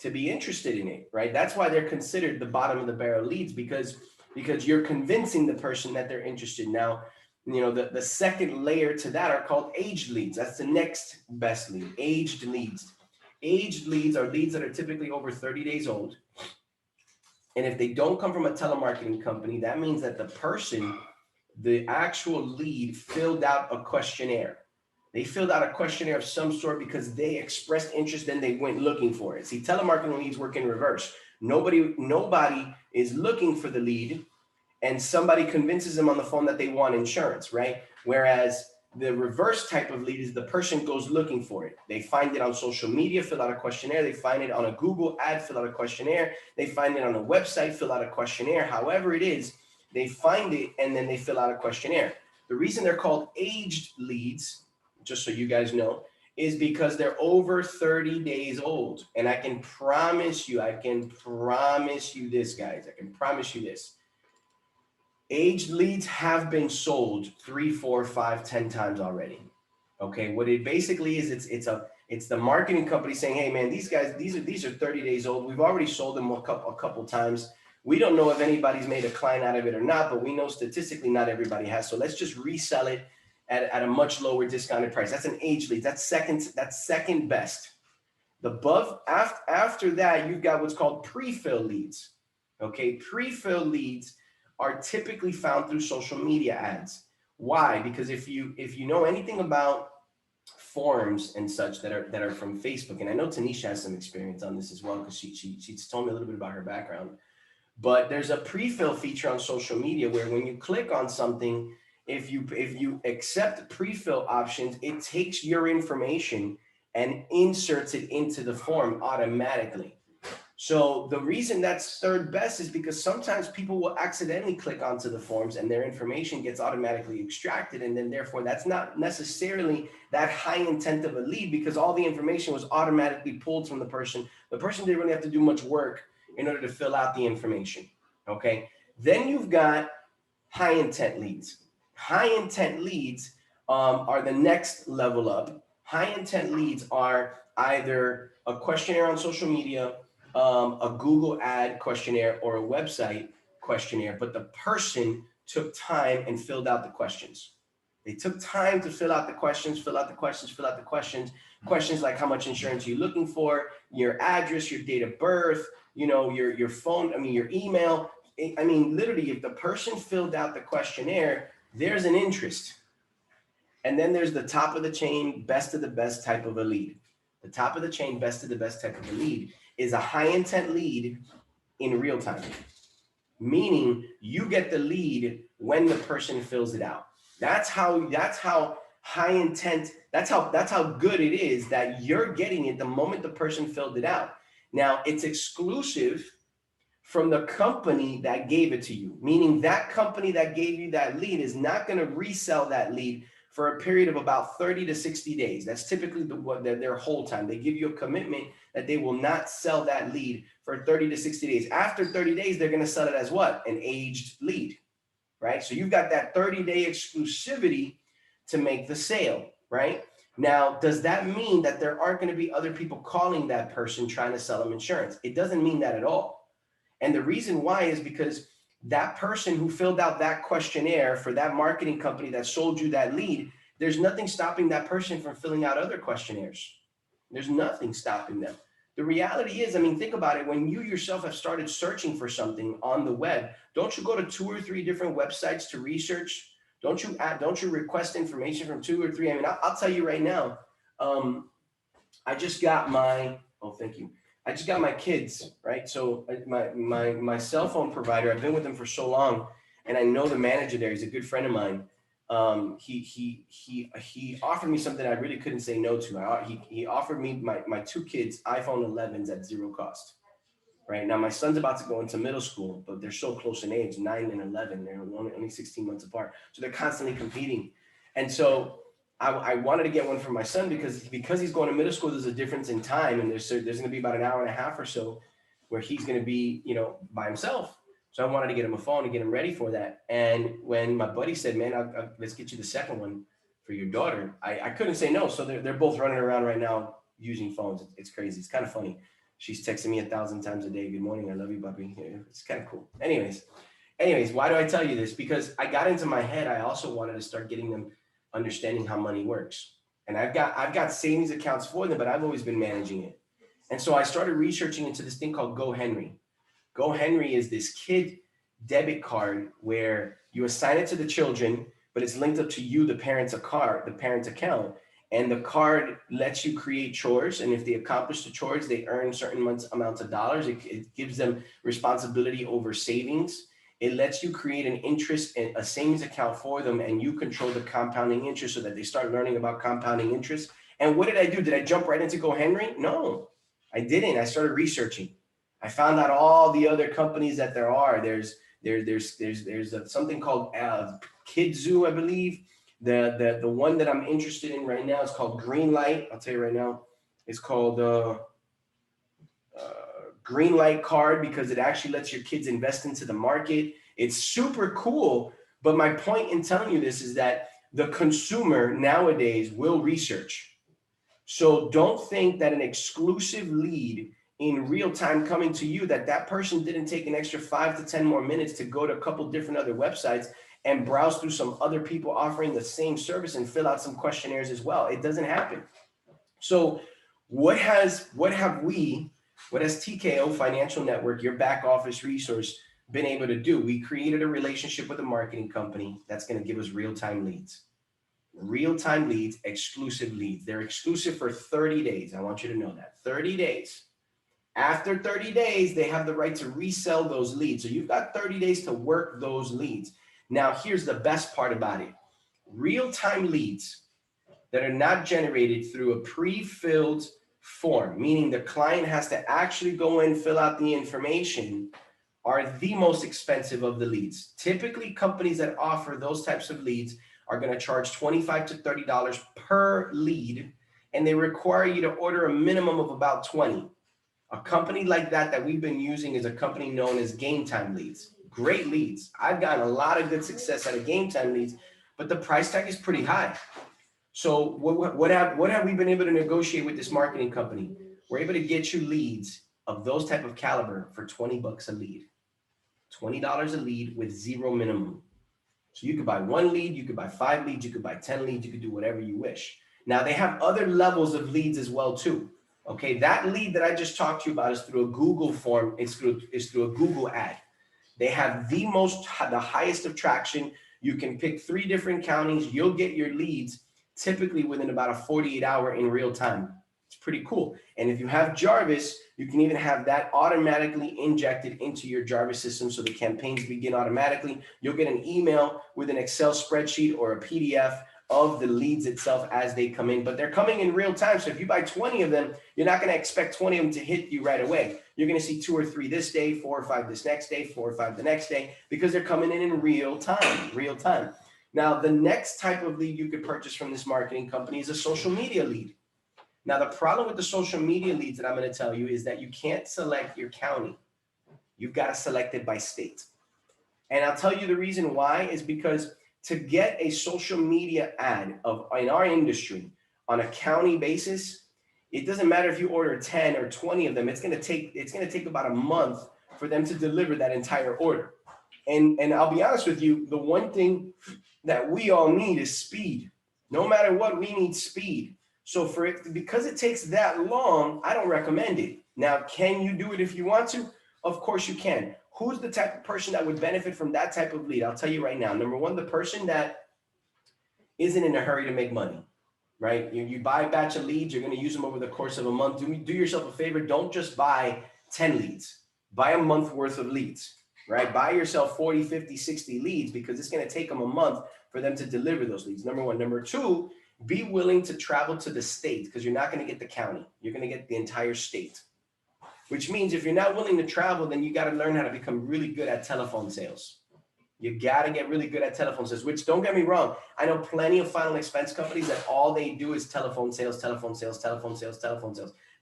to be interested in it, right? That's why they're considered the bottom of the barrel leads, because you're convincing the person that they're interested. Now, the second layer to that are called aged leads. That's the next best lead, aged leads. Aged leads are leads that are typically over 30 days old. And if they don't come from a telemarketing company, that means that the actual lead filled out a questionnaire. They filled out a questionnaire of some sort because they expressed interest, then they went looking for it. See, telemarketing leads work in reverse. Nobody is looking for the lead, and somebody convinces them on the phone that they want insurance, right? Whereas the reverse type of lead is the person goes looking for it. They find it on social media, fill out a questionnaire. They find it on a Google ad, fill out a questionnaire. They find it on a website, fill out a questionnaire. However it is, they find it and then they fill out a questionnaire. The reason they're called aged leads, just so you guys know, is because they're over 30 days old. And I can promise you this, guys. I can promise you this. Aged leads have been sold 3, 4, 5, 10 times already. Okay, what it basically is, it's the marketing company saying, hey man, these are 30 days old. We've already sold them a couple times. We don't know if anybody's made a client out of it or not, but we know statistically not everybody has. So let's just resell it at a much lower discounted price. That's an aged lead. That's second best. After that, you've got what's called pre-fill leads. Okay, pre-fill leads are typically found through social media ads. Why? Because if you know anything about forums and such that are from Facebook, and I know Tanisha has some experience on this as well because she's told me a little bit about her background. But there's a pre-fill feature on social media where when you click on something, if you accept pre-fill options, it takes your information and inserts it into the form automatically. So the reason that's third best is because sometimes people will accidentally click onto the forms and their information gets automatically extracted. And then therefore that's not necessarily that high intent of a lead because all the information was automatically pulled from the person. The person didn't really have to do much work in order to fill out the information. Okay. Then you've got high intent leads. High intent leads are the next level up. High intent leads are either a questionnaire on social media, a Google ad questionnaire, or a website questionnaire, but the person took time and filled out the questions. They took time to fill out the questions. Questions like how much insurance are you looking for, your address, your date of birth, your phone, your email. Literally, if the person filled out the questionnaire, there's an interest. And then there's the top of the chain, best of the best type of a lead. The top of the chain, best of the best type of a lead is a high intent lead in real time, meaning you get the lead when the person fills it out. That's how high intent, that's how good it is that you're getting it the moment the person filled it out. Now it's exclusive from the company that gave it to you, meaning that company that gave you that lead is not going to resell that lead for a period of about 30 to 60 days. That's typically their whole time. They give you a commitment that they will not sell that lead for 30 to 60 days. After 30 days, they're going to sell it as what? An aged lead, right? So you've got that 30-day exclusivity to make the sale, right? Now, does that mean that there aren't going to be other people calling that person trying to sell them insurance? It doesn't mean that at all. And the reason why is because that person who filled out that questionnaire for that marketing company that sold you that lead, there's nothing stopping that person from filling out other questionnaires. There's nothing stopping them. The reality is, think about it. When you yourself have started searching for something on the web, don't you go to 2 or 3 different websites to research? Don't you request information from 2 or 3? I'll tell you right now, I just got my kids, right? So my cell phone provider, I've been with them for so long, and I know the manager there. He's a good friend of mine. He offered me something I really couldn't say no to. He offered me my 2 kids iPhone 11s at 0 cost. Right now, my son's about to go into middle school, but they're so close in age, 9 and 11. They're only 16 months apart, so they're constantly competing. And so I wanted to get one for my son because he's going to middle school. There's a difference in time, and there's going to be about an hour and a half or so where he's going to be, by himself. So I wanted to get him a phone and get him ready for that. And when my buddy said, "Man, let's get you the second one for your daughter," I couldn't say no. So they're both running around right now using phones. It's crazy. It's kind of funny. She's texting me 1,000 times a day. Good morning. I love you, puppy. Yeah, it's kind of cool. Anyways, why do I tell you this? Because I got into my head. I also wanted to start getting them understanding how money works. And I've got savings accounts for them, but I've always been managing it. And so I started researching into this thing called Go Henry. Go Henry is this kid debit card where you assign it to the children, but it's linked up to you, the parent's account. And the card lets you create chores. And if they accomplish the chores, they earn certain amounts of dollars. It gives them responsibility over savings. It lets you create an interest in a savings account for them, and you control the compounding interest so that they start learning about compounding interest. And what did I do? Did I jump right into Go Henry? No, I didn't. I started researching. I found out all the other companies that there are. There's something called Kidzu, I believe. The one that I'm interested in right now is called Greenlight. I'll tell you right now, it's called Greenlight Card, because it actually lets your kids invest into the market. It's super cool. But my point in telling you this is that the consumer nowadays will research. So don't think that an exclusive lead in real time coming to you, that person didn't take an extra 5 to 10 more minutes to go to a couple different other websites and browse through some other people offering the same service and fill out some questionnaires as well. It doesn't happen. So what has TKO Financial Network, your back office resource, been able to do? We created a relationship with a marketing company that's going to give us real-time leads. Real-time leads, exclusive leads. They're exclusive for 30 days. I want you to know that. 30 days. After 30 days, they have the right to resell those leads. So you've got 30 days to work those leads. Now, here's the best part about it. Real-time leads that are not generated through a pre-filled form, meaning the client has to actually go in, fill out the information, are the most expensive of the leads. Typically, companies that offer those types of leads are going to charge $25 to $30 per lead, and they require you to order a minimum of about 20. A company like that we've been using is a company known as Game Time Leads. Great leads. I've gotten a lot of good success out of Game Time Leads, but the price tag is pretty high. So what have we been able to negotiate with this marketing company? We're able to get you leads of those type of caliber for $20 a lead. $20 a lead with zero minimum. So you could buy one lead, you could buy 5 leads, you could buy 10 leads, you could do whatever you wish. Now they have other levels of leads as well too. Okay, that lead that I just talked to you about is through a Google form. It's through a Google ad. They have the highest of traction. You can pick 3 different counties. You'll get your leads typically within about a 48-hour in real time. It's pretty cool. And if you have Jarvis, you can even have that automatically injected into your Jarvis system, so the campaigns begin automatically. You'll get an email with an Excel spreadsheet or a PDF of the leads itself as they come in, but they're coming in real time. So if you buy 20 of them, you're not going to expect 20 of them to hit you right away. You're going to see 2 or 3 this day, 4 or 5 this next day, 4 or 5 the next day, because they're coming in real time. Now, the next type of lead you could purchase from this marketing company is a social media lead. Now, the problem with the social media leads that I'm going to tell you is that you can't select your county. You've got to select it by state. And I'll tell you the reason why is because to get a social media ad in our industry on a county basis, it doesn't matter if you order 10 or 20 of them. It's going to take about a month for them to deliver that entire order. And I'll be honest with you, the one thing that we all need is speed. No matter what, we need speed. So because it takes that long, I don't recommend it. Now, can you do it if you want to? Of course you can. Who's the type of person that would benefit from that type of lead? I'll tell you right now. Number one, the person that isn't in a hurry to make money, right? You buy a batch of leads, you're going to use them over the course of a month. Do yourself a favor. Don't just buy 10 leads. Buy a month worth of leads, right? Buy yourself 40, 50, 60 leads, because it's going to take them a month for them to deliver those leads. Number one. Number two, be willing to travel to the state, because you're not going to get the county. You're going to get the entire state. Which means if you're not willing to travel, then you got to learn how to become really good at telephone sales. You got to get really good at telephone sales, which, don't get me wrong, I know plenty of final expense companies that all they do is telephone sales. They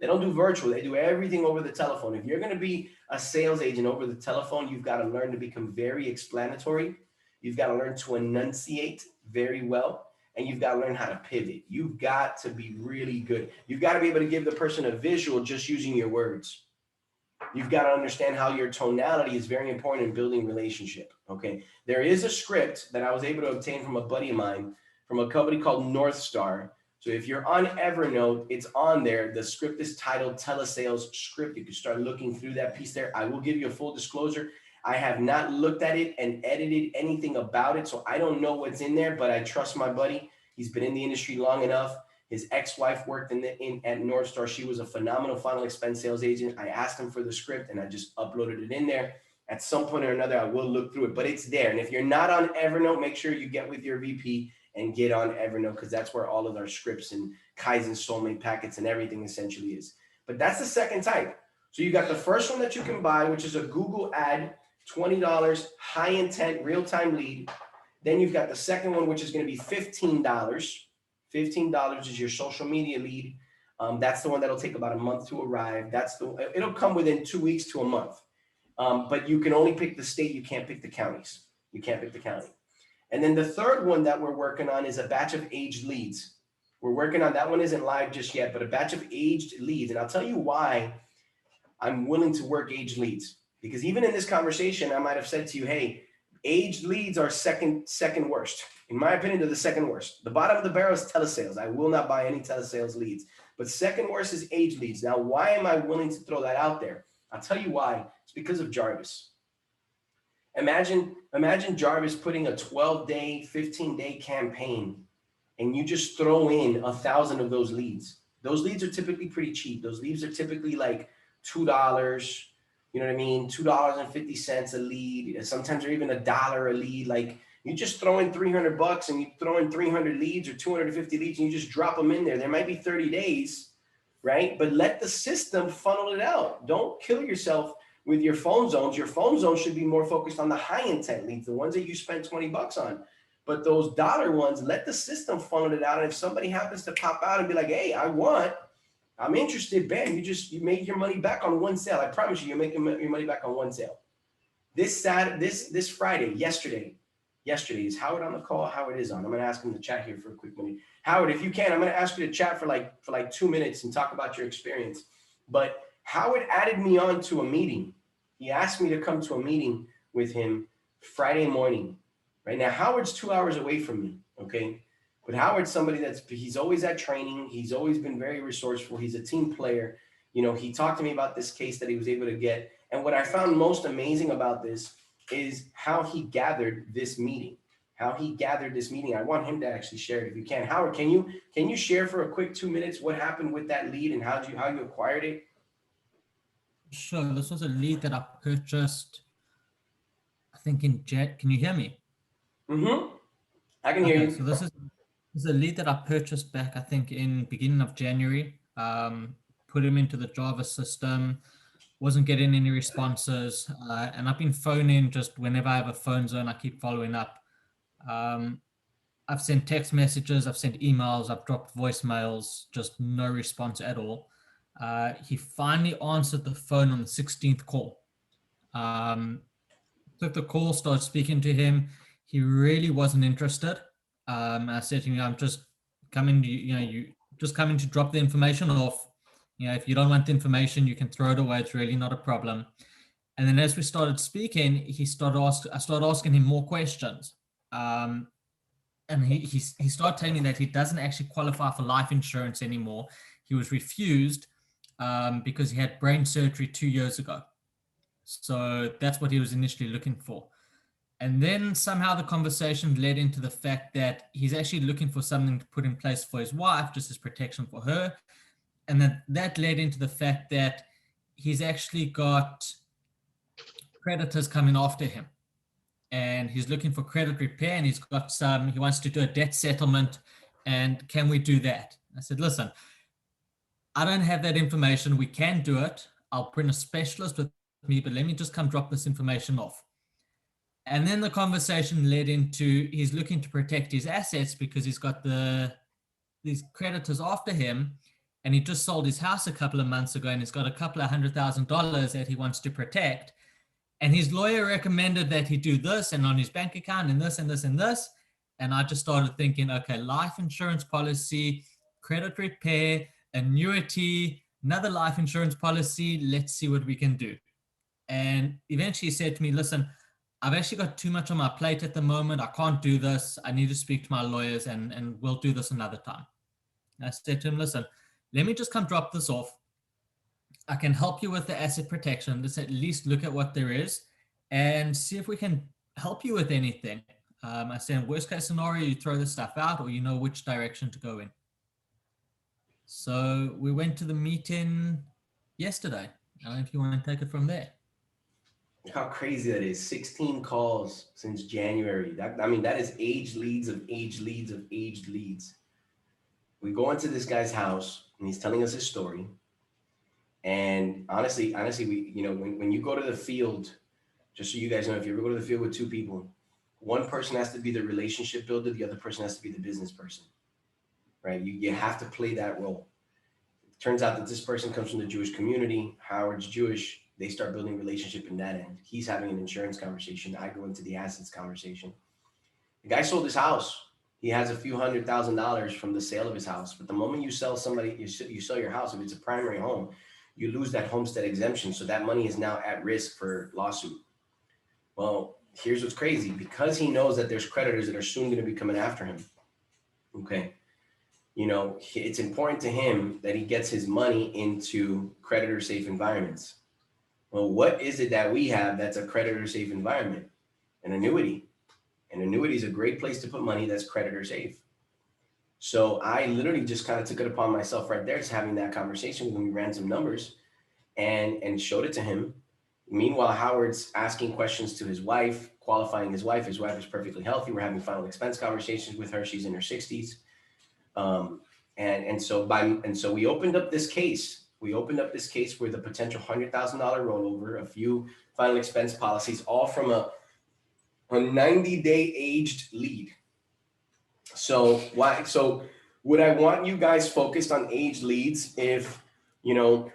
don't do virtual. They do everything over the telephone. If you're going to be a sales agent over the telephone, you've got to learn to become very explanatory. You've got to learn to enunciate very well. And you've got to learn how to pivot. You've got to be really good. You've got to be able to give the person a visual just using your words. You've got to understand how your tonality is very important in building relationship. Okay. There is a script that I was able to obtain from a buddy of mine from a company called North Star. So if you're on Evernote, it's on there. The script is titled Telesales Script. You can start looking through that piece there. I will give you a full disclosure. I have not looked at it and edited anything about it, so I don't know what's in there, but I trust my buddy. He's been in the industry long enough. His ex-wife worked at North Star. She was a phenomenal final expense sales agent. I asked him for the script and I just uploaded it in there. At some point or another, I will look through it, but it's there. And if you're not on Evernote, make sure you get with your VP and get on Evernote, because that's where all of our scripts and Kaizen soulmate packets and everything essentially is. But that's the second type. So you got the first one that you can buy, which is a Google ad, $20, high intent, real-time lead. Then you've got the second one, which is going to be $15. $15 is your social media lead. That's the one that'll take about a month to arrive. It'll come within 2 weeks to a month. But you can only pick the state. You can't pick the counties. You can't pick the county. And then the third one that we're working on is a batch of aged leads. We're working on, that one isn't live just yet, but a batch of aged leads. And I'll tell you why I'm willing to work aged leads. Because even in this conversation, I might have said to you, hey, aged leads are second worst. In my opinion, they're the second worst. The bottom of the barrel is telesales. I will not buy any telesales leads. But second worst is aged leads. Now, why am I willing to throw that out there? I'll tell you why. It's because of Jarvis. Imagine Jarvis putting a 12-day, 15-day campaign, and you just throw in 1,000 of those leads. Those leads are typically pretty cheap. Those leads are typically like $2, you know what I mean? $2.50 a lead. Sometimes they're even $1 a lead. Like, you just throw in $300 and you throw in 300 leads or 250 leads and you just drop them in there. There might be 30 days, right? But let the system funnel it out. Don't kill yourself with your phone zones. Your phone zone should be more focused on the high intent leads, the ones that you spend $20 on. But those dollar ones, let the system funnel it out. And if somebody happens to pop out and be like, hey, I'm interested, bam, you made your money back on one sale. I promise you, you're making your money back on one sale. This Friday, yesterday is Howard on the call. Howard is on. I'm going to ask him to chat here for a quick minute. Howard, if you can, I'm going to ask you to chat for like 2 minutes and talk about your experience. But Howard added me on to a meeting. He asked me to come to a meeting with him Friday morning. Right now, Howard's 2 hours away from me. Okay. But Howard's somebody he's always at training. He's always been very resourceful. He's a team player. You know, he talked to me about this case that he was able to get. And what I found most amazing about this is how he gathered this meeting. I want him to actually share it if you can. Howard, can you share for a quick 2 minutes what happened with that lead and how you acquired it? Sure. This was a lead that I purchased, I think in Jan. Can you hear me? Mm-hmm. I can hear you. So this is a lead that I purchased back, I think, in beginning of January. Put him into the Java system. Wasn't getting any responses. And I've been phoning just whenever I have a phone zone, I keep following up. I've sent text messages, I've sent emails, I've dropped voicemails, just no response at all. He finally answered the phone on the 16th call. Took the call, started speaking to him. He really wasn't interested. I said to him, I'm just coming to, you just coming to drop the information off. If you don't want the information, you can throw it away. It's really not a problem. And then as we started speaking, I started asking him more questions. And he started telling me that he doesn't actually qualify for life insurance anymore. He was refused because he had brain surgery 2 years ago. So that's what he was initially looking for. And then somehow the conversation led into the fact that he's actually looking for something to put in place for his wife, just as protection for her. And then that led into the fact that he's actually got creditors coming after him. And he's looking for credit repair, and he wants to do a debt settlement. And can we do that? I said, listen, I don't have that information. We can do it. I'll bring a specialist with me, but let me just come drop this information off. And then the conversation led into he's looking to protect his assets because he's got these creditors after him, and he just sold his house a couple of months ago, and he's got a couple of $100,000 that he wants to protect. And his lawyer recommended that he do this and on his bank account and this and this and this. And I just started thinking, okay, life insurance policy, credit repair, annuity, another life insurance policy. Let's see what we can do. And eventually he said to me, listen, I've actually got too much on my plate at the moment. I can't do this. I need to speak to my lawyers and we'll do this another time. And I said to him, listen, let me just come drop this off. I can help you with the asset protection. Let's at least look at what there is and see if we can help you with anything. I said, worst case scenario, you throw this stuff out or you know which direction to go in. So we went to the meeting yesterday. I don't know if you want to take it from there. How crazy that is. 16 calls since January. That is aged leads of aged leads of aged leads. We go into this guy's house and he's telling us his story. And honestly, when you go to the field, just so you guys know, if you ever go to the field with two people, one person has to be the relationship builder, the other person has to be the business person, right? You have to play that role. It turns out that this person comes from the Jewish community. Howard's Jewish. They start building relationship in that end. He's having an insurance conversation. I go into the assets conversation. The guy sold his house. He has a few $100,000 from the sale of his house. But the moment you sell somebody, you sell your house, if it's a primary home, you lose that homestead exemption. So that money is now at risk for lawsuit. Well, here's what's crazy. Because he knows that there's creditors that are soon going to be coming after him. Okay. It's important to him that he gets his money into creditor safe environments. Well, what is it that we have that's a creditor safe environment? An annuity. An annuity is a great place to put money that's creditor safe. So I literally just kind of took it upon myself right there, just having that conversation with him. We ran some numbers and showed it to him. Meanwhile, Howard's asking questions to his wife, qualifying his wife. His wife is perfectly healthy. We're having final expense conversations with her. She's in her 60s. So we opened up this case. We opened up this case with a potential $100,000 rollover, a few final expense policies, all from a 90-day aged lead. So would I want you guys focused on aged leads if you're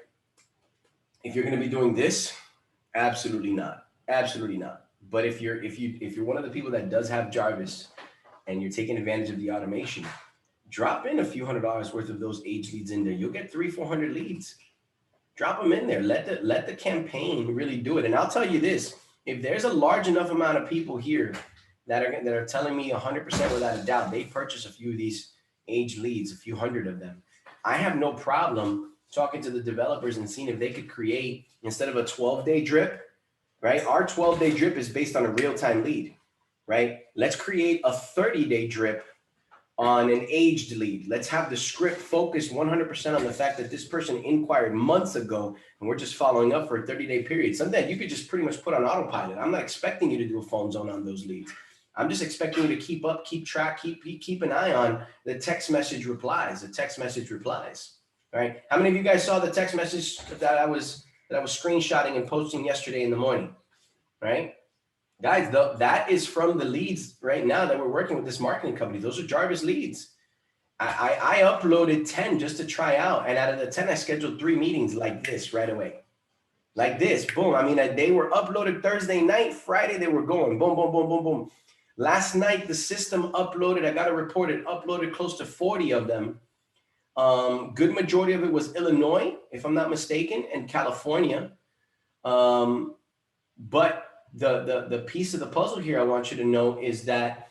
going to be doing this? Absolutely not. Absolutely not. But if you're one of the people that does have Jarvis and you're taking advantage of the automation, drop in a few $100s worth of those aged leads in there. You'll get 300-400 leads. Drop them in there. Let the campaign really do it. And I'll tell you this, if there's a large enough amount of people here that are telling me 100% without a doubt, they purchase a few of these aged leads, a few hundred of them, I have no problem talking to the developers and seeing if they could create, instead of a 12-day drip, right? Our 12-day drip is based on a real-time lead, right? Let's create a 30-day drip on an aged lead. Let's have the script focused 100% on the fact that this person inquired months ago and we're just following up for a 30-day period. Something that you could just pretty much put on autopilot. I'm not expecting you to do a phone zone on those leads. I'm just expecting you to keep up, keep track, keep an eye on the text message replies, all right? How many of you guys saw the text message that I was screenshotting and posting yesterday in the morning, right? Guys, that is from the leads right now that we're working with this marketing company. Those are Jarvis leads. I uploaded 10 just to try out. And out of the 10, I scheduled 3 meetings like this right away. Like this, boom. They were uploaded Thursday night. Friday, they were going boom, boom, boom, boom, boom. Last night, the system uploaded, I got to report it, uploaded close to 40 of them. Good majority of it was Illinois, if I'm not mistaken, and California. But the piece of the puzzle here I want you to know is that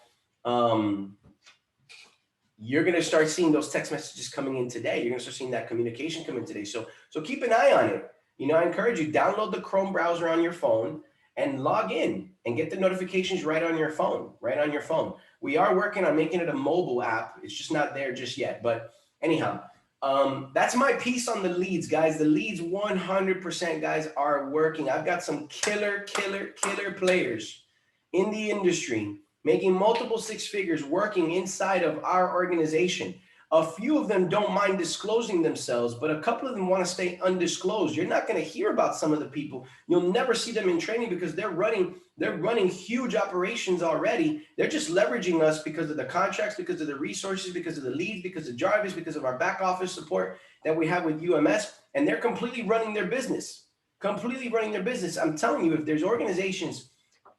you're going to start seeing those text messages coming in today. You're going to start seeing that communication come in today. So keep an eye on it. I encourage you, download the Chrome browser on your phone and log in and get the notifications right on your phone, We are working on making it a mobile app. It's just not there just yet. But anyhow, that's my piece on the leads, guys. The leads 100%, guys, are working. I've got some killer players in the industry making multiple 6 figures working inside of our organization. A few of them don't mind disclosing themselves, but a couple of them want to stay undisclosed. You're not going to hear about some of the people. You'll never see them in training because they're running huge operations already. They're just leveraging us because of the contracts, because of the resources, because of the leads, because of Jarvis, because of our back office support that we have with UMS, and they're completely running their business. I'm telling you, if there's organizations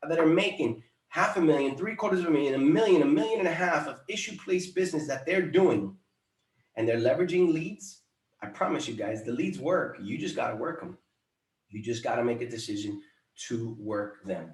that are making $500,000, $750,000, $1 million, $1.5 million of issue-placed business that they're doing, and they're leveraging leads, I promise you guys, the leads work. You just got to work them. You just got to make a decision to work them,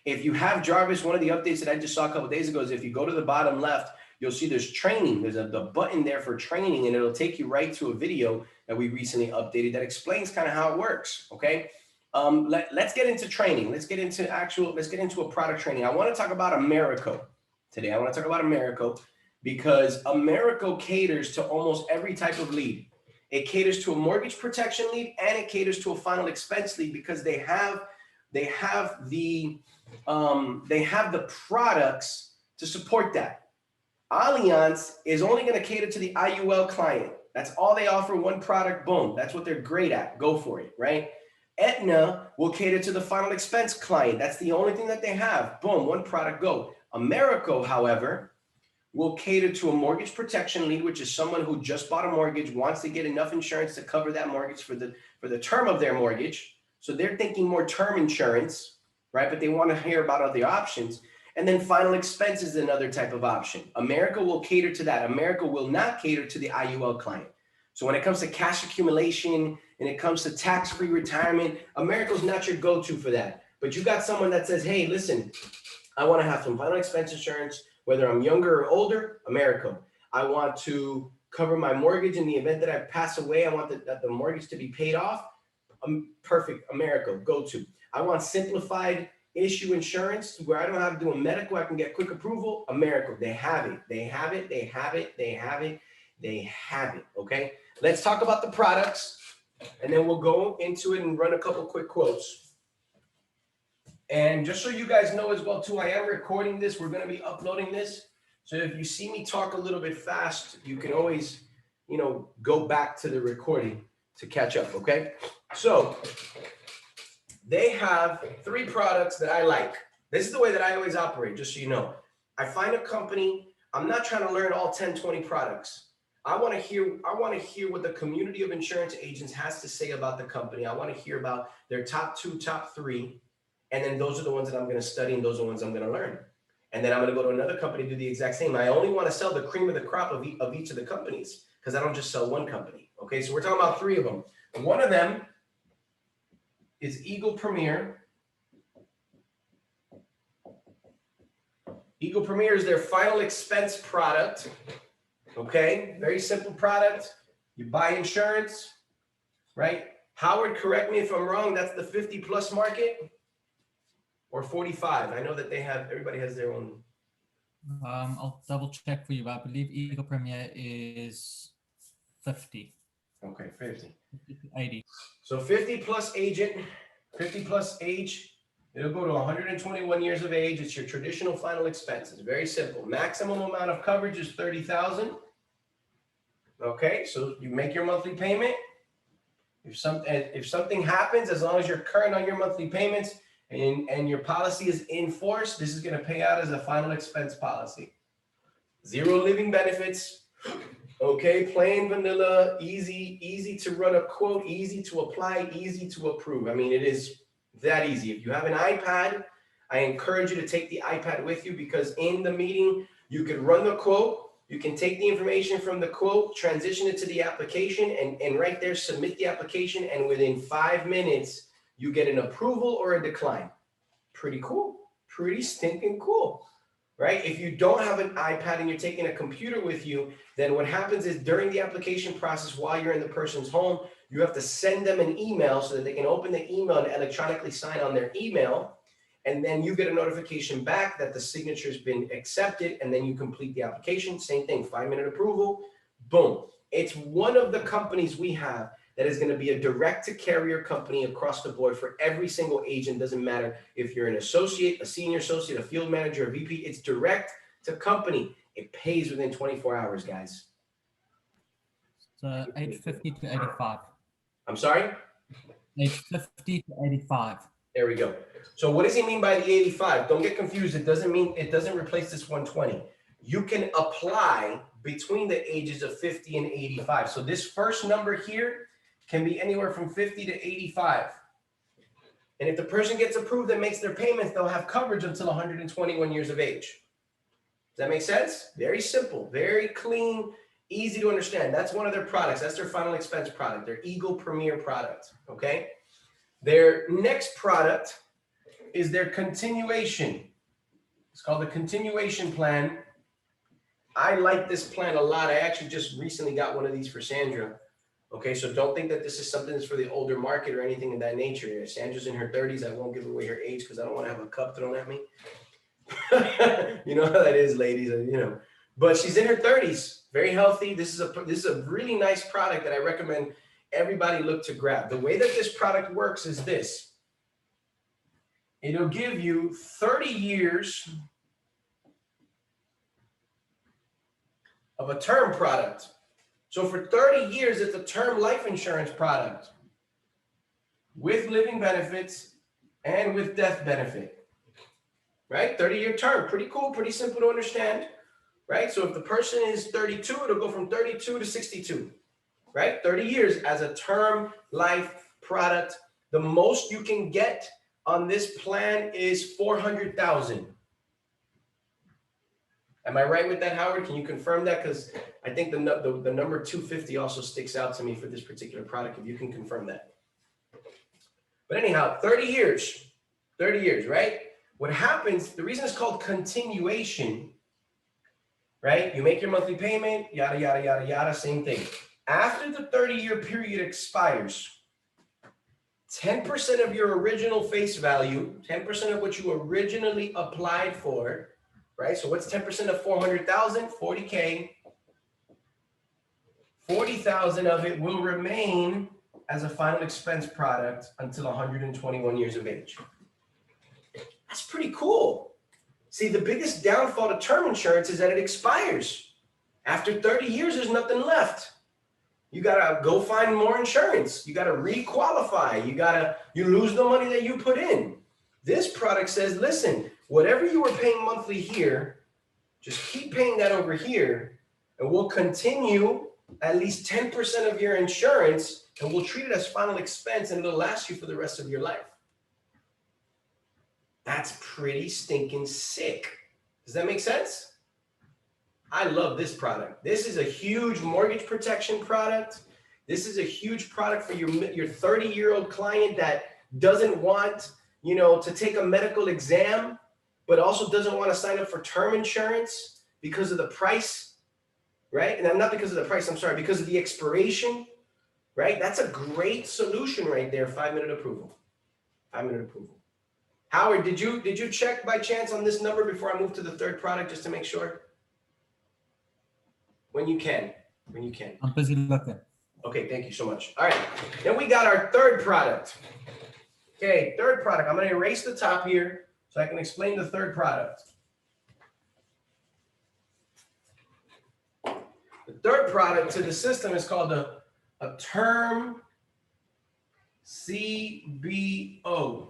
If you have Jarvis, one of the updates that I just saw a couple days ago is if you go to the bottom left, you'll see there's training. There's the button there for training, and it'll take you right to a video that we recently updated that explains kind of how it works. Okay. Let's get into training. Let's get into a product training. I want to talk about Americo today. I want to talk about Americo because Americo caters to almost every type of lead. It caters to a mortgage protection lead and it caters to a final expense lead because they have the products to support that. Allianz is only going to cater to the IUL client. That's all they offer, one product, boom. That's what they're great at. Go for it, right? Aetna will cater to the final expense client. That's the only thing that they have. Boom, one product, go. Americo, however, will cater to a mortgage protection lead, which is someone who just bought a mortgage, wants to get enough insurance to cover that mortgage for the term of their mortgage. So they're thinking more term insurance, right? But they want to hear about other options. And then final expense is another type of option. Americo will cater to that. Americo will not cater to the IUL client. So when it comes to cash accumulation and it comes to tax-free retirement, Americo's not your go-to for that. But you got someone that says, hey, listen, I want to have some final expense insurance, whether I'm younger or older, Americo. I want to cover my mortgage in the event that I pass away. I want the mortgage to be paid off. Perfect, Americo, go to. I want simplified issue insurance where I don't have to do a medical. I can get quick approval. Americo, they have it. They have it. They have it. They have it. They have it. Okay. Let's talk about the products, and then we'll go into it and run a couple quick quotes. And just so you guys know as well too, I am recording this. We're going to be uploading this. So if you see me talk a little bit fast, you can always, go back to the recording to catch up. Okay. So they have 3 products that I like. This is the way that I always operate, just so you know. I find a company, I'm not trying to learn all 10, 20 products. I want to hear what the community of insurance agents has to say about the company. I want to hear about their top 2, top 3. And then those are the ones that I'm going to study and those are the ones I'm going to learn. And then I'm going to go to another company, do the exact same. I only want to sell the cream of the crop of each of the companies because I don't just sell one company. Okay, so we're talking about 3 of them. One of them is Eagle Premier. Eagle Premier is their final expense product. Okay, very simple product. You buy insurance, right? Howard, correct me if I'm wrong, that's the 50 plus market or 45. I know that everybody has their own. I'll double check for you, but I believe Eagle Premier is 50. Okay, 50. 80. So 50 plus agent, 50 plus age, it'll go to 121 years of age. It's your traditional final expense. It's very simple. Maximum amount of coverage is $30,000. Okay, so you make your monthly payment. If something happens, as long as you're current on your monthly payments and your policy is in force, this is going to pay out as a final expense policy. 0 living benefits. Okay, plain vanilla, easy to run a quote, easy to apply, easy to approve. I mean, it is that easy. If you have an iPad, I encourage you to take the iPad with you because in the meeting, you can run the quote, you can take the information from the quote, transition it to the application, and right there, submit the application, and within 5 minutes, you get an approval or a decline. Pretty cool. Pretty stinking cool. Right? If you don't have an iPad and you're taking a computer with you, then what happens is during the application process, while you're in the person's home, you have to send them an email so that they can open the email and electronically sign on their email. And then you get a notification back that the signature has been accepted, and then you complete the application. Same thing, 5-minute approval. Boom. It's one of the companies we have that is going to be a direct-to-carrier company across the board for every single agent. Doesn't matter if you're an associate, a senior associate, a field manager, a VP. It's direct-to-company. It pays within 24 hours, guys. So age 50 to 85. I'm sorry? Age 50 to 85. There we go. So what does he mean by the 85? Don't get confused. It doesn't mean it doesn't replace this 120. You can apply between the ages of 50 and 85. So this first number here can be anywhere from 50 to 85. And if the person gets approved and makes their payments, they'll have coverage until 121 years of age. Does that make sense? Very simple, very clean, Easy to understand. That's one of their products. That's their final expense product, their Eagle Premier product, okay? Their next product is their continuation. It's called the continuation plan. I like this plan a lot. I actually just recently got one of these for Sandra. Okay, so don't think that this is something that's for the older market or anything of that nature. Sandra's in her 30s. I won't give away her age because I don't want to have a cup thrown at me. You know how that is, ladies, you know. But she's in her 30s, very healthy. This is a really nice product that I recommend everybody look to grab. The way that this product works is this. It'll give you 30 years of a term product. So for 30 years, it's a term life insurance product with living benefits and with death benefit, right? 30-year term, pretty cool, pretty simple to understand, right? So if the person is 32, it'll go from 32 to 62, right? 30 years as a term life product. The most you can get on this plan is $400,000. Am I right with that, Howard? Can you confirm that? Because I think the number 250 also sticks out to me for this particular product, if you can confirm that. But anyhow, 30 years, right? What happens, the reason it's called continuation, right? You make your monthly payment, yada, yada, yada, yada, same thing. After the 30-year period expires, 10% of your original face value, 10% of what you originally applied for, right? So what's 10% of 400,000? 40K. 40,000 of it will remain as a final expense product until 121 years of age. That's pretty cool. See, the biggest downfall to term insurance is that it expires. After 30 years, there's nothing left. You gotta go find more insurance. You gotta re-qualify. You lose the money that you put in. This product says, listen, whatever you were paying monthly here, just keep paying that over here, and we'll continue at least 10% of your insurance, and we'll treat it as final expense, and it'll last you for the rest of your life. That's pretty stinking sick. Does that make sense? I love this product. This is a huge mortgage protection product. This is a huge product for your 30-year-old client that doesn't want, to take a medical exam, but also doesn't want to sign up for term insurance because of the price, right? And not because of the price, I'm sorry, because of the expiration, right? That's a great solution right there. 5-minute approval. 5-minute approval. Howard, did you check by chance on this number before I move to the third product just to make sure? When you can. I'm busy looking. Okay, thank you so much. All right, then we got our third product. Okay, third product. I'm going to erase the top here so I can explain the third product. The third product to the system is called a term CBO.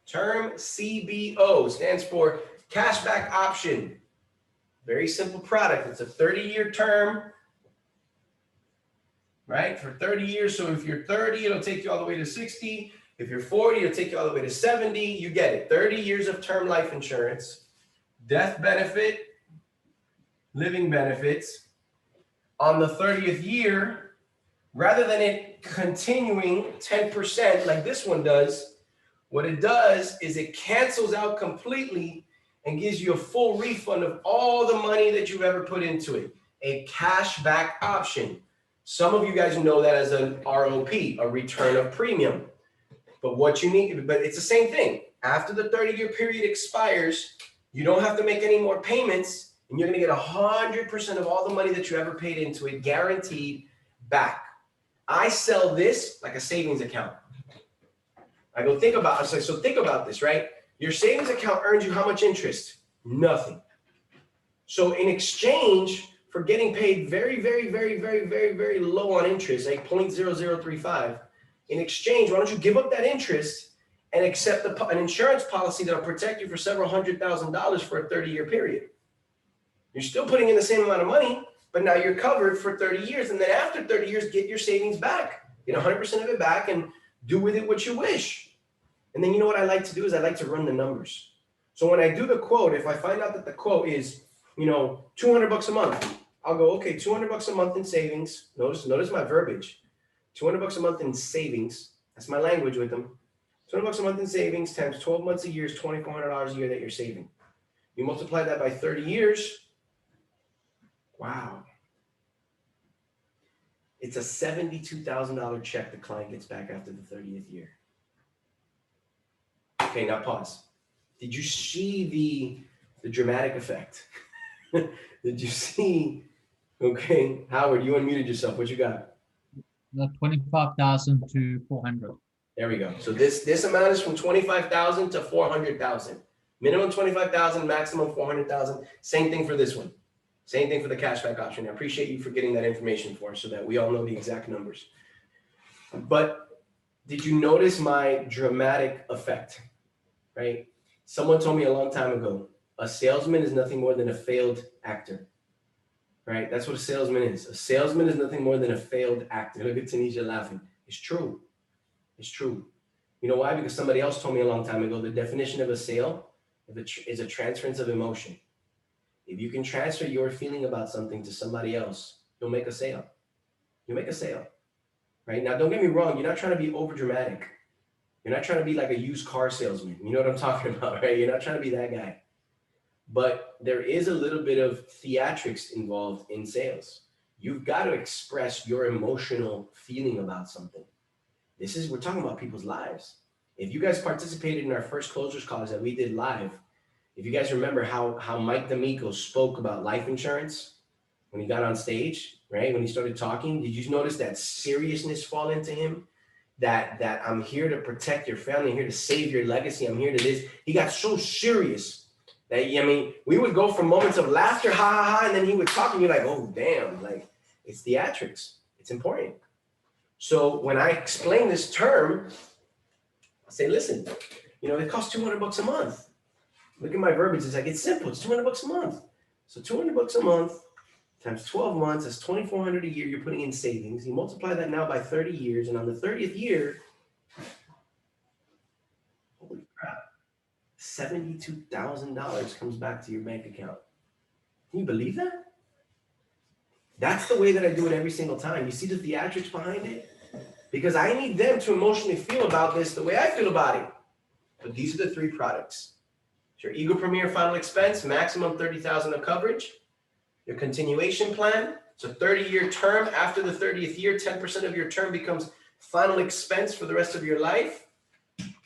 Term CBO stands for cashback option. Very simple product. It's a 30-year term, right? For 30 years. So if you're 30, it'll take you all the way to 60. If you're 40, it'll take you all the way to 70. You get it. 30 years of term life insurance, death benefit, living benefits. On the 30th year, rather than it continuing 10% like this one does, what it does is it cancels out completely and gives you a full refund of all the money that you've ever put into it. A cashback option. Some of you guys know that as an ROP, a return of premium. But it's the same thing. After the 30-year period expires, you don't have to make any more payments, and you're gonna get 100% of all the money that you ever paid into it, guaranteed back. I sell this like a savings account. I go, think about this, right? Your savings account earns you how much interest? Nothing. So in exchange for getting paid very, very, very, very, very, very low on interest, like 0.0035, in exchange, why don't you give up that interest and accept an insurance policy that'll protect you for several $100,000 for a 30-year period? You're still putting in the same amount of money, but now you're covered for 30 years. And then after 30 years, get your savings back. Get 100% of it back and do with it what you wish. And then you know what I like to do is I like to run the numbers. So when I do the quote, if I find out that the quote is, $200 a month, I'll go, okay, $200 a month in savings. Notice my verbiage. $200 a month in savings. That's my language with them. $200 a month in savings times 12 months a year is $2,400 a year that you're saving. You multiply that by 30 years. Wow. It's a $72,000 check the client gets back after the 30th year. Okay, now pause. Did you see the dramatic effect? Did you see? Okay, Howard, you unmuted yourself. What you got? 25,000 to 400. There we go. So this amount is from 25,000 to 400,000. Minimum 25,000, maximum 400,000. Same thing for this one. Same thing for the cashback option. I appreciate you for getting that information for us so that we all know the exact numbers. But did you notice my dramatic effect? Right? Someone told me a long time ago, a salesman is nothing more than a failed actor. Right? That's what a salesman is. A salesman is nothing more than a failed actor. Look at Tanisha laughing. It's true. It's true. You know why? Because somebody else told me a long time ago, the definition of a sale is a transference of emotion. If you can transfer your feeling about something to somebody else, you'll make a sale. You'll make a sale. Right? Now, don't get me wrong. You're not trying to be over dramatic. You're not trying to be like a used car salesman. You know what I'm talking about, right? You're not trying to be that guy. But there is a little bit of theatrics involved in sales. You've got to express your emotional feeling about something. We're talking about people's lives. If you guys participated in our first closers calls that we did live, if you guys remember how Mike D'Amico spoke about life insurance when he got on stage, right? When he started talking, did you notice that seriousness fall into him? That I'm here to protect your family, I'm here to save your legacy, I'm here to this. He got so serious that, I mean, we would go from moments of laughter, ha ha ha, and then he would talk and you're like, oh damn, like it's theatrics. It's important. So when I explain this term, I say, listen, it costs $200 a month. Look at my verbiage. It's like, it's simple. It's $200 a month. So $200 a month times 12 months, that's $2,400 a year you're putting in savings. You multiply that now by 30 years. And on the 30th year, holy crap, $72,000 comes back to your bank account. Can you believe that? That's the way that I do it every single time. You see the theatrics behind it? Because I need them to emotionally feel about this the way I feel about it. But these are the three products. Your Eagle Premier Final Expense, maximum $30,000 of coverage. Your continuation plan, it's a 30-year term. After the 30th year, 10% of your term becomes final expense for the rest of your life,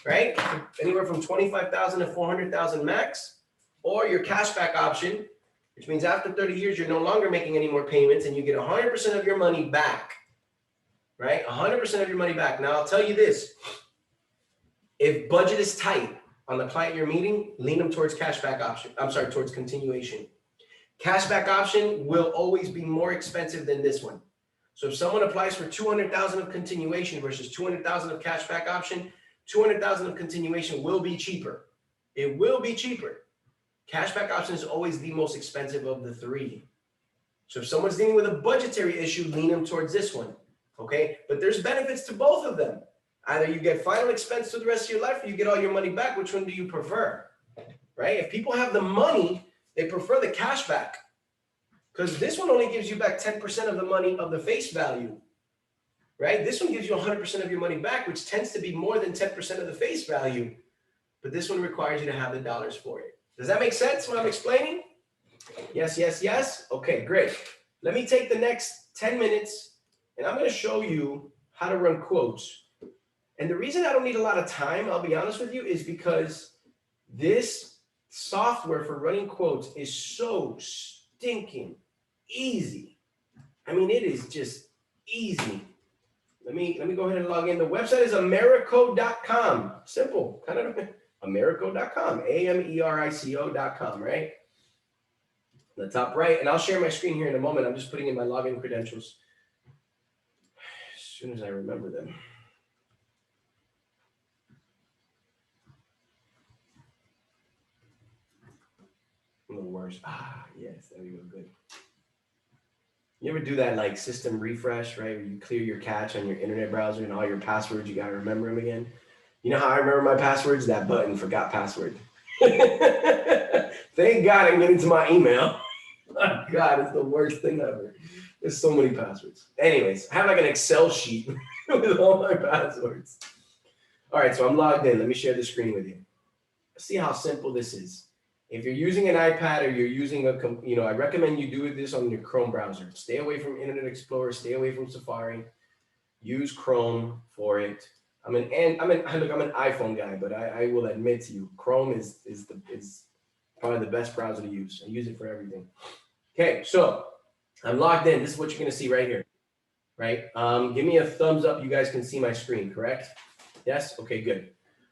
right? Anywhere from 25,000 to 400,000 max. Or your cashback option, which means after 30 years, you're no longer making any more payments and you get 100% of your money back, right? 100% of your money back. Now, I'll tell you this. If budget is tight on the client you're meeting, lean them towards cashback option. Towards continuation. Cashback option will always be more expensive than this one. So if someone applies for 200,000 of continuation versus 200,000 of cashback option, 200,000 of continuation will be cheaper. It will be cheaper. Cashback option is always the most expensive of the three. So if someone's dealing with a budgetary issue, lean them towards this one. Okay, but there's benefits to both of them. Either you get final expense to the rest of your life or you get all your money back. Which one do you prefer? Right? If people have the money, they prefer the cashback because this one only gives you back 10% of the money of the face value, right? This one gives you 100% of your money back, which tends to be more than 10% of the face value. But this one requires you to have the dollars for it. Does that make sense what I'm explaining? Yes, yes, yes. Okay, great. Let me take the next 10 minutes and I'm going to show you how to run quotes. And the reason I don't need a lot of time, I'll be honest with you, is because this software for running quotes is so stinking easy. I mean, it is just easy. Let me go ahead and log in. The website is Americo.com. Simple, kind of Americo.com, Americo.com, right? The top right, and I'll share my screen here in a moment. I'm just putting in my login credentials as soon as I remember them. The worst. Yes, there we go. Good. You ever do that like system refresh, right? Where you clear your cache on your internet browser and all your passwords, you got to remember them again. You know how I remember my passwords? That button, forgot password. Thank God I can get into my email. Oh, God, it's the worst thing ever. There's so many passwords. Anyways, I have like an Excel sheet with all my passwords. All right, so I'm logged in. Let me share the screen with you. See how simple this is. If you're using an iPad or you're using I recommend you do this on your Chrome browser. Stay away from Internet Explorer. Stay away from Safari. Use Chrome for it. I'm an iPhone guy, but I will admit to you, Chrome is probably the best browser to use. I use it for everything. Okay, so I'm logged in. This is what you're gonna see right here, right? Give me a thumbs up. You guys can see my screen, correct? Yes. Okay, good.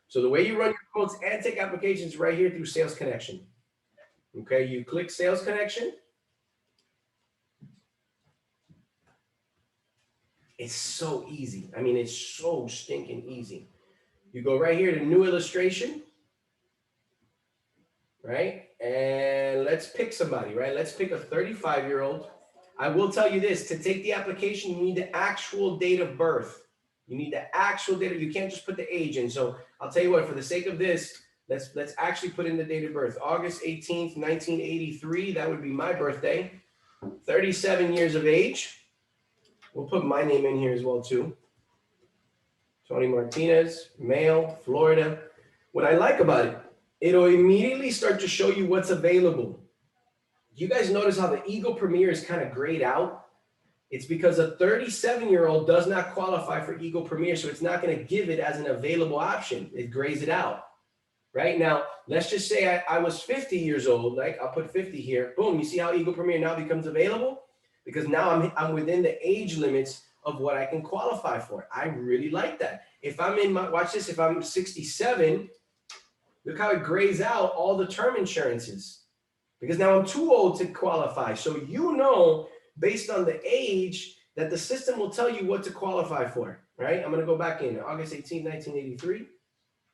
So the way you run your quotes and take applications right here through Sales Connection. Okay, you click Sales Connection. It's so easy. I mean, it's so stinking easy. You go right here to New Illustration, right? And let's pick somebody, right? Let's pick a 35-year-old. I will tell you this, to take the application, you need the actual date of birth. You need the actual date. You can't just put the age in. So I'll tell you what, for the sake of this, let's actually put in the date of birth. August 18th, 1983. That would be my birthday. 37 years of age. We'll put my name in here as well too. Tony Martinez, male, Florida. What I like about it, it'll immediately start to show you what's available. You guys notice how the Eagle Premier is kind of grayed out? It's because a 37-year-old does not qualify for Eagle Premier, so it's not going to give it as an available option. It grays it out. Right now, let's just say I was 50 years old, like I'll put 50 here. Boom, you see how Eagle Premier now becomes available? Because now I'm within the age limits of what I can qualify for. I really like that. If I'm watch this, if I'm 67, look how it grays out all the term insurances. Because now I'm too old to qualify. So you know, based on the age, that the system will tell you what to qualify for, right? I'm gonna go back in, August 18, 1983.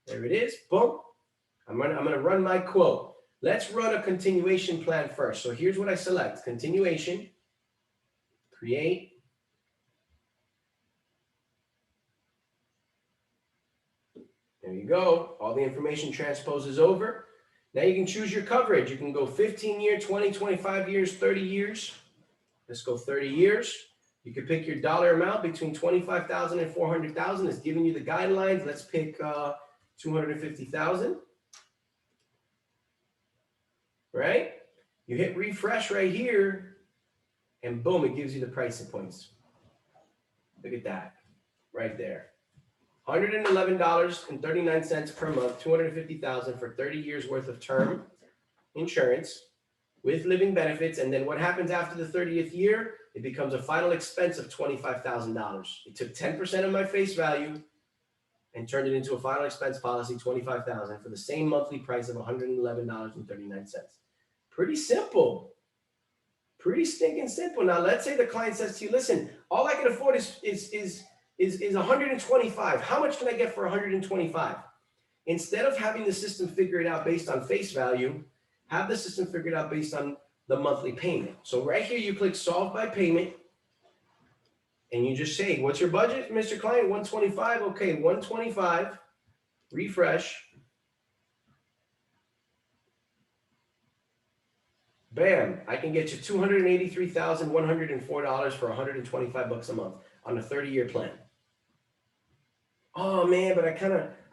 There it is, boom. I'm gonna run my quote. Let's run a continuation plan first. So here's what I select, continuation, create. There you go. All the information transposes over. Now you can choose your coverage. You can go 15 year, 20, 25 years, 30 years. Let's go 30 years. You can pick your dollar amount between 25,000 and 400,000. It's giving you the guidelines. Let's pick 250,000. Right? You hit refresh right here, and boom, it gives you the pricing points. Look at that, right there. $111.39 per month, 250,000 for 30 years worth of term insurance with living benefits. And then what happens after the 30th year? It becomes a final expense of $25,000. It took 10% of my face value and turned it into a final expense policy, $25,000 for the same monthly price of $111.39. Pretty simple. Pretty stinking simple. Now, let's say the client says to you, listen, all I can afford is 125. How much can I get for 125? Instead of having the system figure it out based on face value, have the system figure it out based on the monthly payment. So right here, you click solve by payment, and you just say, what's your budget, Mr. Client? 125. Okay, 125. Refresh. Bam, I can get you $283,104 for $125 a month on a 30-year plan. Oh man, but I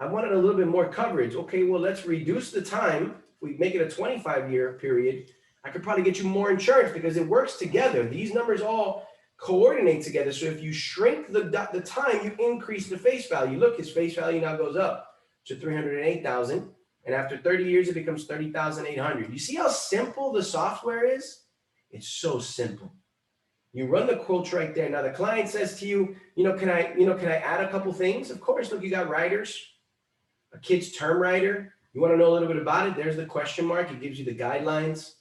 wanted a little bit more coverage. Okay, well, let's reduce the time. If we make it a 25-year period, I could probably get you more insurance because it works together. These numbers all coordinate together. So if you shrink the time, you increase the face value. Look, his face value now goes up to 308,000. And after 30 years, it becomes 30,800. You see how simple the software is? It's so simple. You run the quotes right there. Now the client says to you, can I add a couple things? Of course, look, you got riders, a kid's term rider. You want to know a little bit about it? There's the question mark. It gives you the guidelines,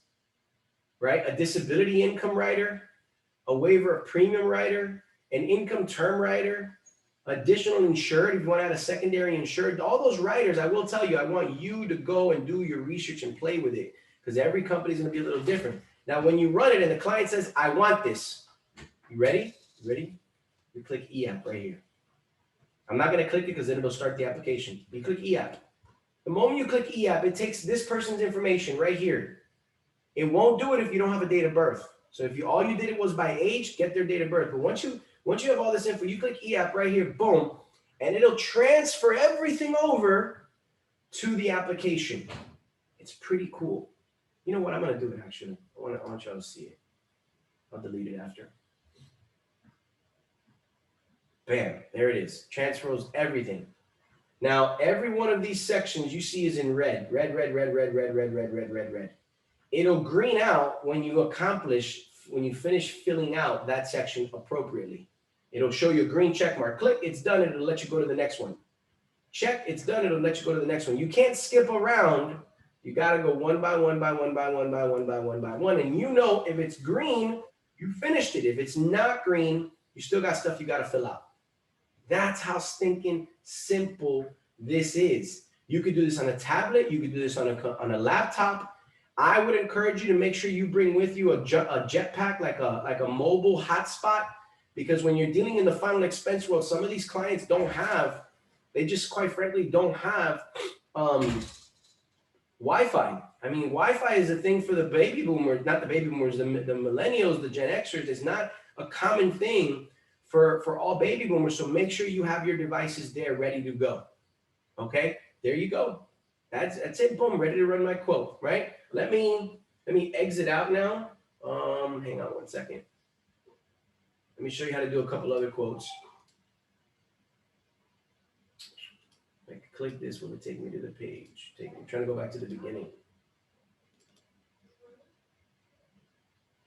right? A disability income rider, a waiver of premium rider, an income term rider, additional insured, if you want to add a secondary insured, all those riders, I will tell you, I want you to go and do your research and play with it because every company is going to be a little different. Now, when you run it and the client says, I want this, you ready? You ready? You click e-app right here. I'm not going to click it because then it'll start the application. You click e-app. The moment you click e-app, it takes this person's information right here. It won't do it if you don't have a date of birth. So if all you did it was by age, get their date of birth. But once you have all this info, you click e-app right here, boom, and it'll transfer everything over to the application. It's pretty cool. You know what? I'm gonna do it actually. I want y'all to see it. I'll delete it after. Bam, there it is. Transfers everything. Now, every one of these sections you see is in red. Red, red, red, red, red, red, red, red, red, red. It'll green out when you finish filling out that section appropriately. It'll show you a green check mark. Click, it's done, and it'll let you go to the next one. Check, it's done, it'll let you go to the next one. You can't skip around. You gotta go one by one by one by one by one by one by one. And you know if it's green, you finished it. If it's not green, you still got stuff you gotta fill out. That's how stinking simple this is. You could do this on a tablet. You could do this on a laptop. I would encourage you to make sure you bring with you a jetpack, like a mobile hotspot, because when you're dealing in the final expense world, some of these clients they just quite frankly don't have Wi-Fi. I mean, Wi-Fi is a thing for the baby boomers, not the baby boomers, the millennials, the Gen Xers. It's not a common thing for all baby boomers. So make sure you have your devices there ready to go. Okay, there you go. That's it. Boom, ready to run my quote, right? Let me exit out now. Hang on one second. Let me show you how to do a couple other quotes. I click this, will it take me to the page? I'm trying to go back to the beginning.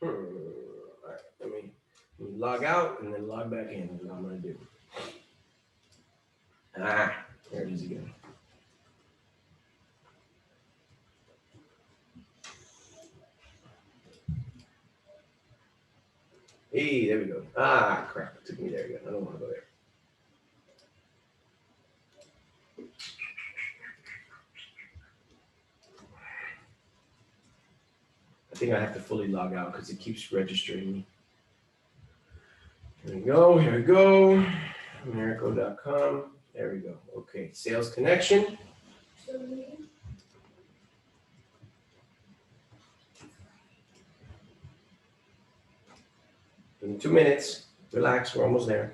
All right, let me log out and then log back in. That's what I'm gonna do. There it is again. Hey, there we go. Crap, it took me there again. I don't want to go there. I think I have to fully log out because it keeps registering me. Here we go. Americo.com. There we go. Okay, sales connection. In 2 minutes. Relax, we're almost there.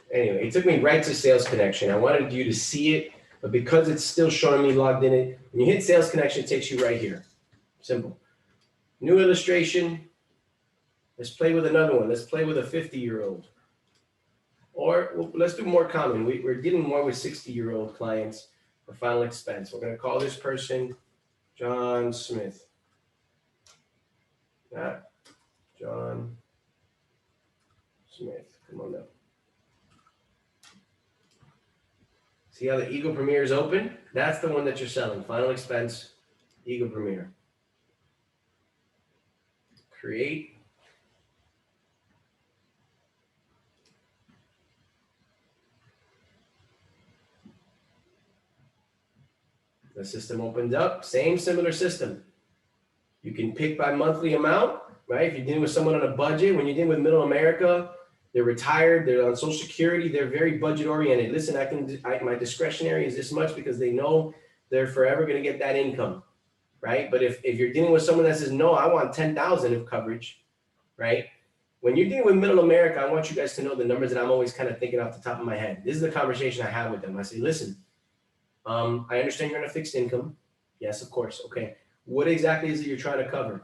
Anyway, it took me right to sales connection. I wanted you to see it, but because it's still showing me logged in it, when you hit sales connection, it takes you right here. Simple. New illustration. Let's play with another one. Let's play with a 50-year-old. Or let's do more common. We're dealing more with 60-year-old clients for final expense. We're going to call this person John Smith. John Smith. Come on up. See how the Eagle Premier is open? That's the one that you're selling. Final expense, Eagle Premier. Create. The system opens up. Similar system. You can pick by monthly amount, right? If you're dealing with someone on a budget, when you're dealing with middle America, they're retired, they're on Social Security, they're very budget oriented. Listen, my discretionary is this much because they know they're forever going to get that income, right? But if you're dealing with someone that says, no, I want 10,000 of coverage, right? When you're dealing with middle America, I want you guys to know the numbers that I'm always kind of thinking off the top of my head. This is the conversation I have with them. I say, listen, I understand you're on a fixed income. Yes, of course. Okay. What exactly is it you're trying to cover?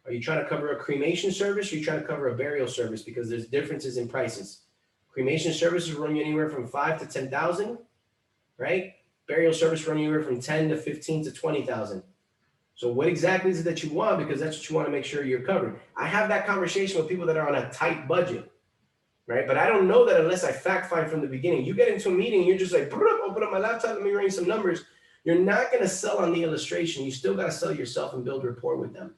Are you trying to cover a cremation service? Or are you trying to cover a burial service? Because there's differences in prices. Cremation services run you anywhere from 5 to 10,000, right? Burial service run you anywhere from 10 to 15 to 20,000. So what exactly is it that you want? Because that's what you want to make sure you're covered. I have that conversation with people that are on a tight budget, right? But I don't know that unless I fact find from the beginning. You get into a meeting, you're just like, open up my laptop, let me run some numbers. You're not going to sell on the illustration. You still got to sell yourself and build rapport with them.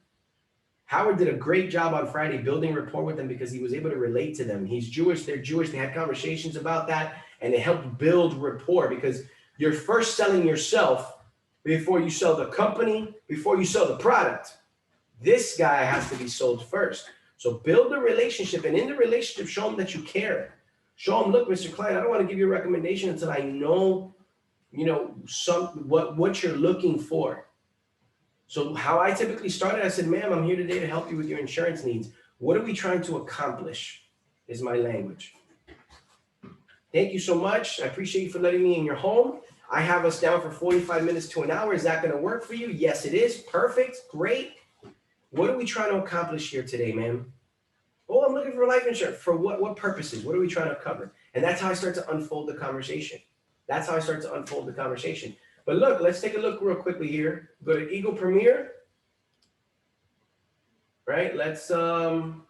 Howard did a great job on Friday building rapport with them because he was able to relate to them. He's Jewish, they're Jewish. They had conversations about that and it helped build rapport because you're first selling yourself before you sell the company, before you sell the product. This guy has to be sold first. So build a relationship, and in the relationship, show them that you care. Show them, look, Mr. Client, I don't want to give you a recommendation until I know, what you're looking for. So how I typically started, I said, ma'am, I'm here today to help you with your insurance needs. What are we trying to accomplish is my language. Thank you so much. I appreciate you for letting me in your home. I have us down for 45 minutes to an hour. Is that going to work for you? Yes, it is. Perfect. Great. What are we trying to accomplish here today, ma'am? Oh, I'm looking for life insurance. For what purposes? What are we trying to cover? And that's how I start to unfold the conversation. But look, let's take a look real quickly here. Go to Eagle Premier. Right? Let's, boom,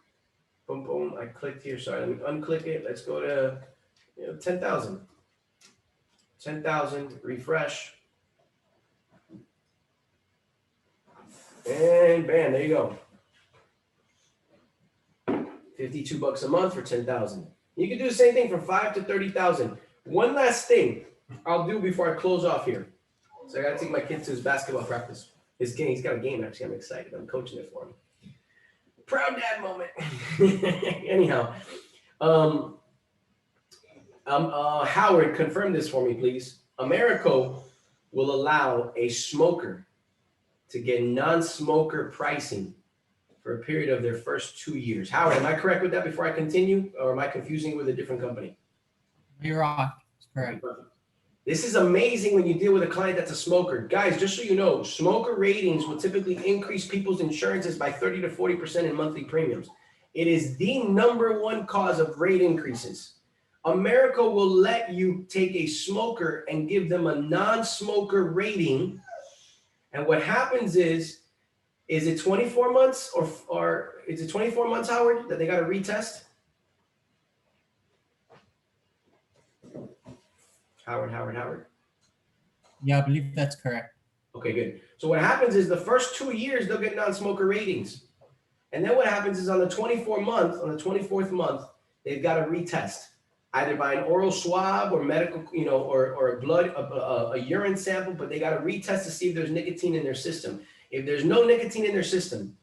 boom. I clicked here. Sorry, let me unclick it. Let's go to 10,000. 10,000, refresh. And bam, there you go. $52 a month for 10,000. You can do the same thing from 5 to 30,000. One last thing I'll do before I close off here. So I got to take my kid to his basketball practice. His game, he's got a game actually. I'm excited. I'm coaching it for him. Proud dad moment. Anyhow, Howard, confirm this for me, please. Americo will allow a smoker to get non-smoker pricing for a period of their first 2 years. Howard, am I correct with that before I continue, or am I confusing with a different company? You're on. Correct. This is amazing when you deal with a client that's a smoker. Guys, just so you know, smoker ratings will typically increase people's insurances by 30 to 40% in monthly premiums. It is the #1 cause of rate increases. Americo will let you take a smoker and give them a non-smoker rating. And what happens is it 24 months or is it 24 months, Howard, that they got to retest? Howard. Yeah, I believe that's correct. Okay, good. So what happens is the first 2 years, they'll get non-smoker ratings. And then what happens is on the 24th month, they've got to retest, either by an oral swab or medical, or a blood, a urine sample, but they got to retest to see if there's nicotine in their system. If there's no nicotine in their system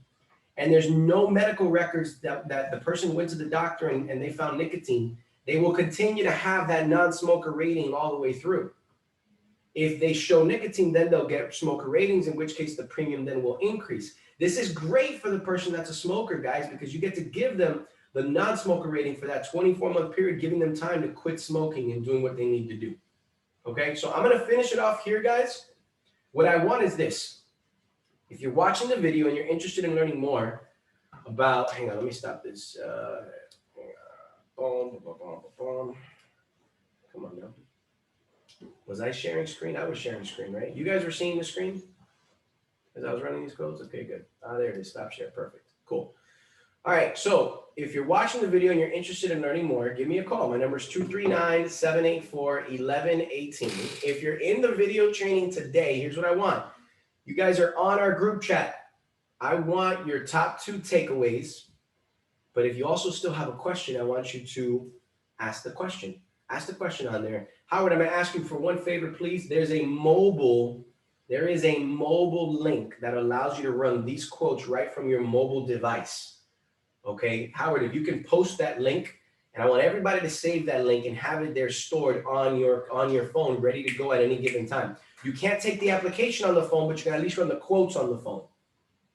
and there's no medical records that the person went to the doctor and they found nicotine, they will continue to have that non-smoker rating all the way through. If they show nicotine, then they'll get smoker ratings, in which case the premium then will increase. This is great for the person that's a smoker, guys, because you get to give them the non-smoker rating for that 24-month period, giving them time to quit smoking and doing what they need to do. Okay, so I'm going to finish it off here, guys. What I want is this. If you're watching the video and you're interested in learning more about, hang on, let me stop this. Come on now. Was I sharing screen? I was sharing screen, right? You guys were seeing the screen as I was running these codes? Okay, good. There it is. Stop share. Perfect. Cool. All right. So if you're watching the video and you're interested in learning more, give me a call. My number is 239-784-1118. If you're in the video training today, here's what I want. You guys are on our group chat. I want your top 2 takeaways. But if you also still have a question, I want you to ask the question. Ask the question on there. Howard, I'm going to ask you for one favor, please. There is a mobile link that allows you to run these quotes right from your mobile device. Okay, Howard, if you can post that link, and I want everybody to save that link and have it there stored on your phone, ready to go at any given time. You can't take the application on the phone, but you can at least run the quotes on the phone.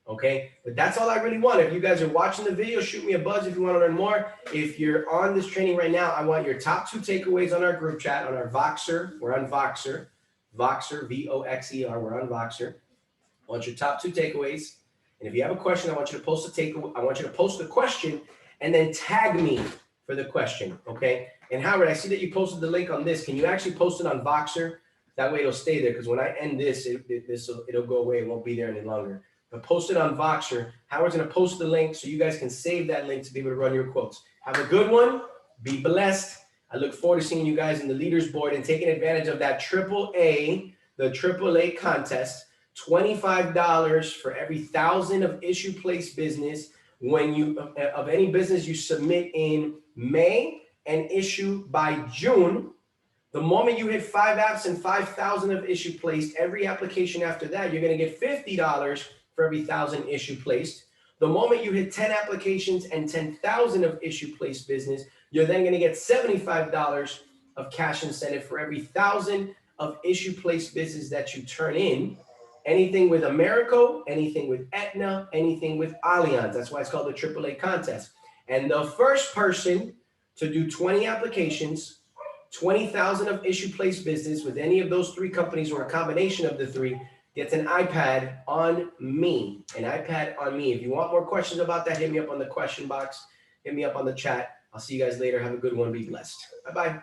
Okay, but that's all I really want. If you guys are watching the video, shoot me a buzz if you want to learn more. If you're on this training right now, I want your top 2 takeaways on our group chat, on our Voxer. We're on Voxer. Voxer, V-O-X-E-R. We're on Voxer. I want your top 2 takeaways. And if you have a question, I want you to post the question and then tag me for the question. Okay. And Howard, I see that you posted the link on this. Can you actually post it on Voxer? That way it'll stay there, because when I end this, it'll go away. It won't be there any longer. But post it on Voxer. Howard's going to post the link so you guys can save that link to be able to run your quotes. Have a good one. Be blessed. I look forward to seeing you guys in the leaders board and taking advantage of that the AAA contest. $25 for every 1,000 of issue place business of any business you submit in May and issue by June. The moment you hit 5 apps and 5,000 of issue placed, every application after that, you're going to get $50 for every 1,000 issue placed. The moment you hit 10 applications and 10,000 of issue place business, you're then going to get $75 of cash incentive for every 1,000 of issue place business that you turn in. Anything with Americo, anything with Aetna, anything with Allianz. That's why it's called the AAA contest. And the first person to do 20 applications, 20,000 of issue place business with any of those three companies or a combination of the three gets an iPad on me. An iPad on me. If you want more questions about that, hit me up on the question box. Hit me up on the chat. I'll see you guys later. Have a good one. Be blessed. Bye-bye.